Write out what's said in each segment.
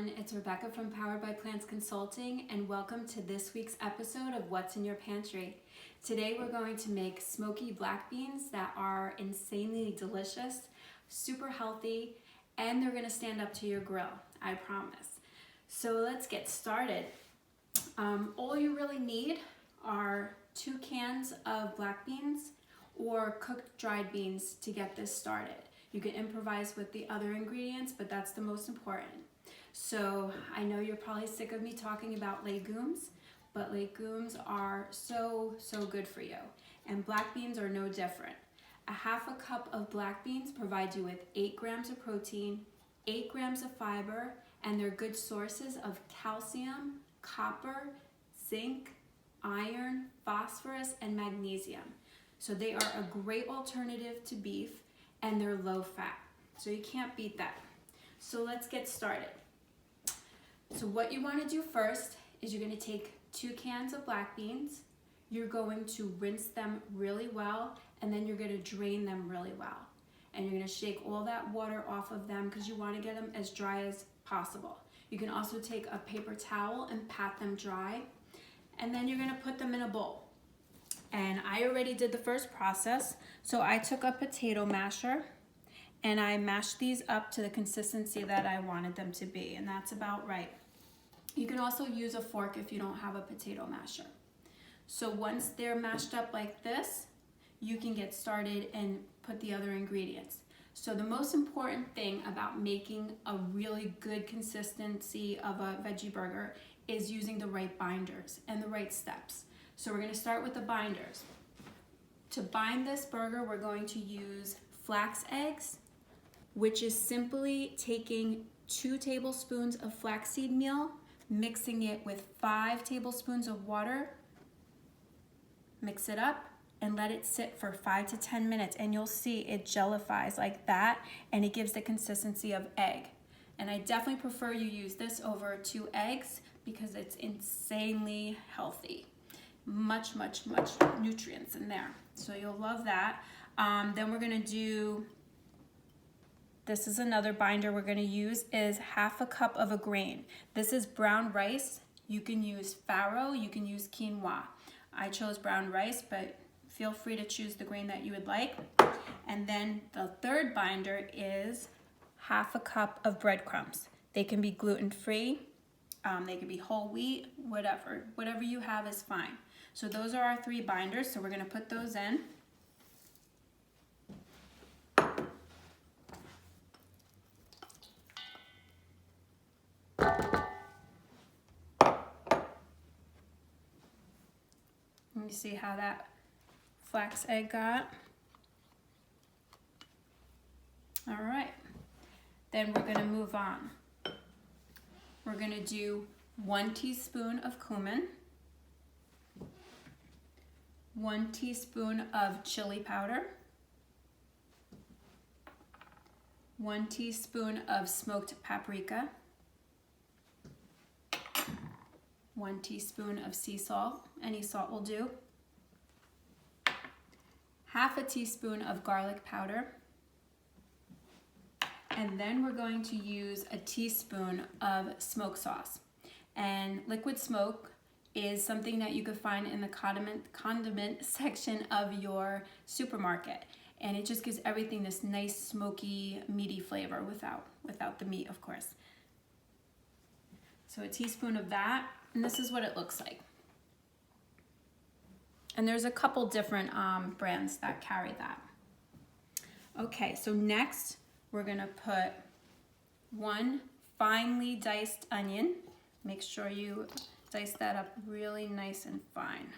everyone, it's Rebecca from Powered by Plants Consulting, and welcome to this week's episode of What's in Your Pantry. Today we're going to make smoky black beans that are insanely delicious, super healthy, and they're going to stand up to your grill, I promise. So let's get started. All you really need are 2 cans of black beans or cooked dried beans to get this started. You can improvise with the other ingredients, but that's the most important. So I know you're probably sick of me talking about legumes, but legumes are so good for you. And black beans are no different. A half a cup of black beans provides you with 8 grams of protein, 8 grams of fiber, and they're good sources of calcium, copper, zinc, iron, phosphorus, and magnesium. So they are a great alternative to beef, and they're low fat. So you can't beat that. So let's get started. So what you want to do first is you're going to take 2 cans of black beans. You're going to rinse them really well, and then you're going to drain them really well. And you're going to shake all that water off of them because you want to get them as dry as possible. You can also take a paper towel and pat them dry. And then you're going to put them in a bowl. And I already did the first process. So I took a potato masher and I mashed these up to the consistency that I wanted them to be, and that's about right. You can also use a fork if you don't have a potato masher. So once they're mashed up like this, you can get started and put the other ingredients. So the most important thing about making a really good consistency of a veggie burger is using the right binders and the right steps. So we're going to start with the binders. To bind this burger, we're going to use flax eggs, which is simply taking 2 tablespoons of flaxseed meal, mixing it with 5 tablespoons of water, mix it up, and let it sit for 5 to 10 minutes, and you'll see it jellifies like that, and it gives the consistency of egg. And I definitely prefer you use this over 2 eggs because it's insanely healthy. Much nutrients in there, so you'll love that. Then we're going to do, this is another binder we're going to use, is half a cup of a grain. This is brown rice. You can use farro, you can use quinoa. I chose brown rice, but feel free to choose the grain that you would like. And then the third binder is half a cup of breadcrumbs. They can be gluten-free, they can be whole wheat, whatever you have is fine. So those are our 3 binders, so we're going to put those in. Let me see how that flax egg got. All right, then we're going to move on. We're going to do 1 teaspoon of cumin, 1 teaspoon of chili powder, 1 teaspoon of smoked paprika, 1 teaspoon of sea salt, any salt will do, half a teaspoon of garlic powder, and then we're going to use a teaspoon of smoke sauce. And liquid smoke is something that you could find in the condiment section of your supermarket. And it just gives everything this nice smoky, meaty flavor without the meat, of course. So a teaspoon of that, and this is what it looks like. And there's a couple different brands that carry that. Okay, so next we're gonna put 1 finely diced onion. Make sure you dice that up really nice and fine.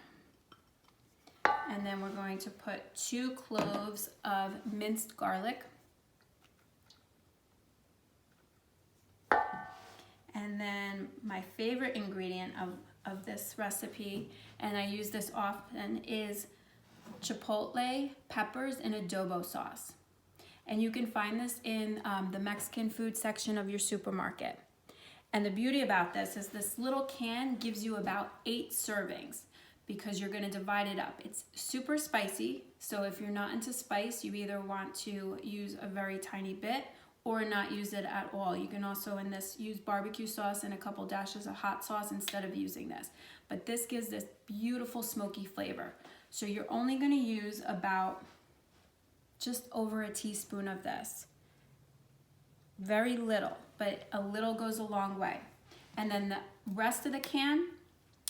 And then we're going to put 2 cloves of minced garlic. And then my favorite ingredient of this recipe, and I use this often, is chipotle peppers and adobo sauce. And you can find this in the Mexican food section of your supermarket. And the beauty about this is this little can gives you about 8 servings because you're going to divide it up. It's super spicy, so if you're not into spice, you either want to use a very tiny bit or not use it at all. You can also in this use barbecue sauce and a couple dashes of hot sauce instead of using this. But this gives this beautiful smoky flavor. So you're only gonna use about just over a teaspoon of this. Very little, but a little goes a long way. And then the rest of the can,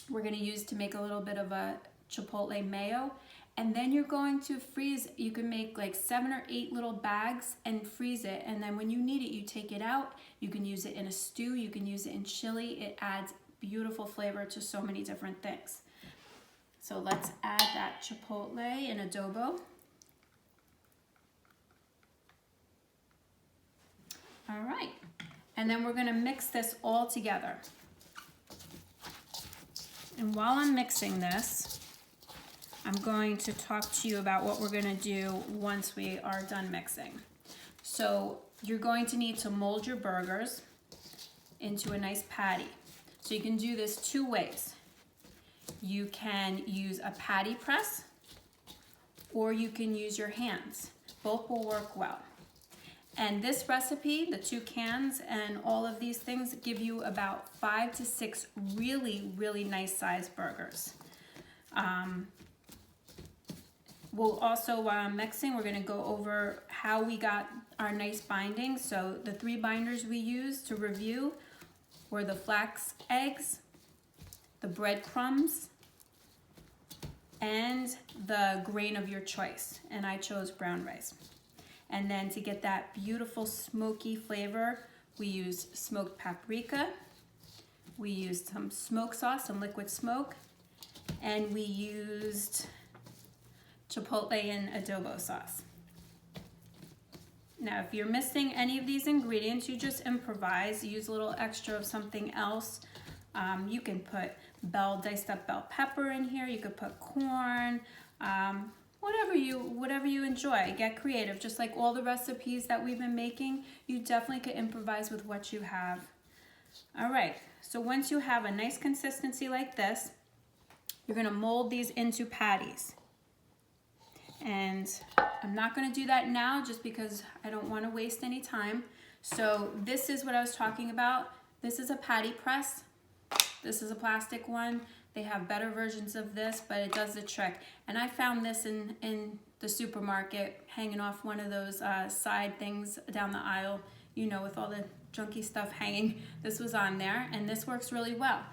we're gonna use to make a little bit of a Chipotle mayo. And then you're going to freeze, you can make like 7 or 8 little bags and freeze it. And then when you need it, you take it out. You can use it in a stew, you can use it in chili. It adds beautiful flavor to so many different things. So let's add that Chipotle and adobo. All right, and then we're gonna mix this all together. And while I'm mixing this, I'm going to talk to you about what we're gonna do once we are done mixing. So you're going to need to mold your burgers into a nice patty. So you can do this 2 ways. You can use a patty press, or you can use your hands. Both will work well. And this recipe, the 2 cans and all of these things, give you about 5 to 6 really, really nice sized burgers. We'll also, while I'm mixing, we're gonna go over how we got our nice binding. So the 3 binders we used to review were the flax eggs, the breadcrumbs, and the grain of your choice. And I chose brown rice. And then to get that beautiful smoky flavor, we used smoked paprika, we used some smoke sauce, some liquid smoke, and we used Chipotle and adobo sauce. Now, if you're missing any of these ingredients, you just improvise, use a little extra of something else. You can put diced up bell pepper in here, you could put corn, whatever you enjoy. Get creative. Just like all the recipes that we've been making, you definitely could improvise with what you have. All right, so once you have a nice consistency like this, you're gonna mold these into patties. And I'm not gonna do that now just because I don't wanna waste any time. So this is what I was talking about. This is a patty press. This is a plastic one. They have better versions of this, but it does the trick. And I found this in the supermarket, hanging off one of those side things down the aisle, you know, with all the junky stuff hanging. This was on there, and this works really well.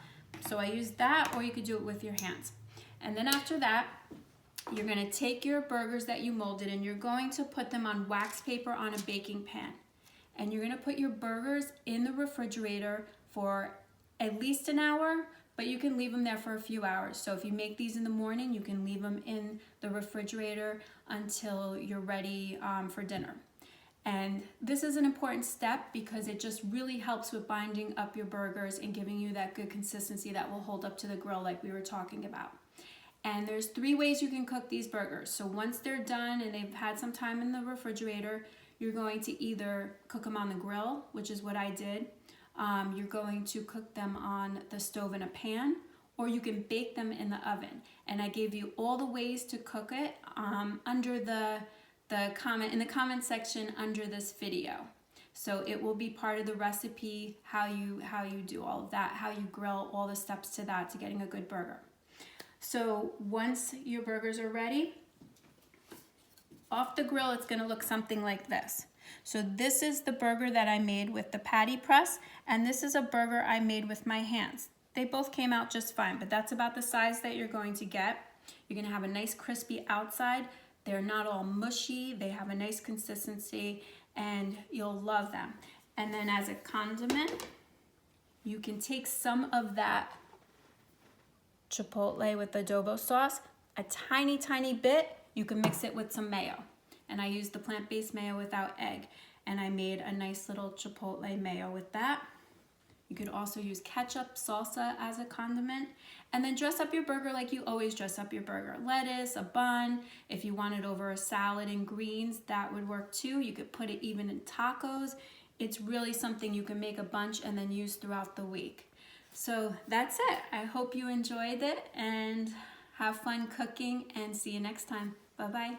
So I used that, or you could do it with your hands. And then after that, you're gonna take your burgers that you molded and you're going to put them on wax paper on a baking pan. And you're gonna put your burgers in the refrigerator for at least an hour, but you can leave them there for a few hours. So if you make these in the morning, you can leave them in the refrigerator until you're ready for dinner. And this is an important step because it just really helps with binding up your burgers and giving you that good consistency that will hold up to the grill like we were talking about. And there's 3 ways you can cook these burgers. So once they're done and they've had some time in the refrigerator, you're going to either cook them on the grill, which is what I did. You're going to cook them on the stove in a pan, or you can bake them in the oven. And I gave you all the ways to cook it under in the comment section under this video. So it will be part of the recipe, how you do all of that, how you grill, all the steps to that, to getting a good burger. So once your burgers are ready, off the grill, it's gonna look something like this. So this is the burger that I made with the patty press, and this is a burger I made with my hands. They both came out just fine, but that's about the size that you're going to get. You're gonna have a nice crispy outside. They're not all mushy. They have a nice consistency, and you'll love them. And then as a condiment, you can take some of that Chipotle with adobo sauce, a tiny, tiny bit. You can mix it with some mayo. And I used the plant-based mayo without egg. And I made a nice little Chipotle mayo with that. You could also use ketchup, salsa as a condiment. And then dress up your burger like you always dress up your burger. Lettuce, a bun. If you want it over a salad and greens, that would work too. You could put it even in tacos. It's really something you can make a bunch and then use throughout the week. So that's it. I hope you enjoyed it and have fun cooking, and see you next time. Bye-bye.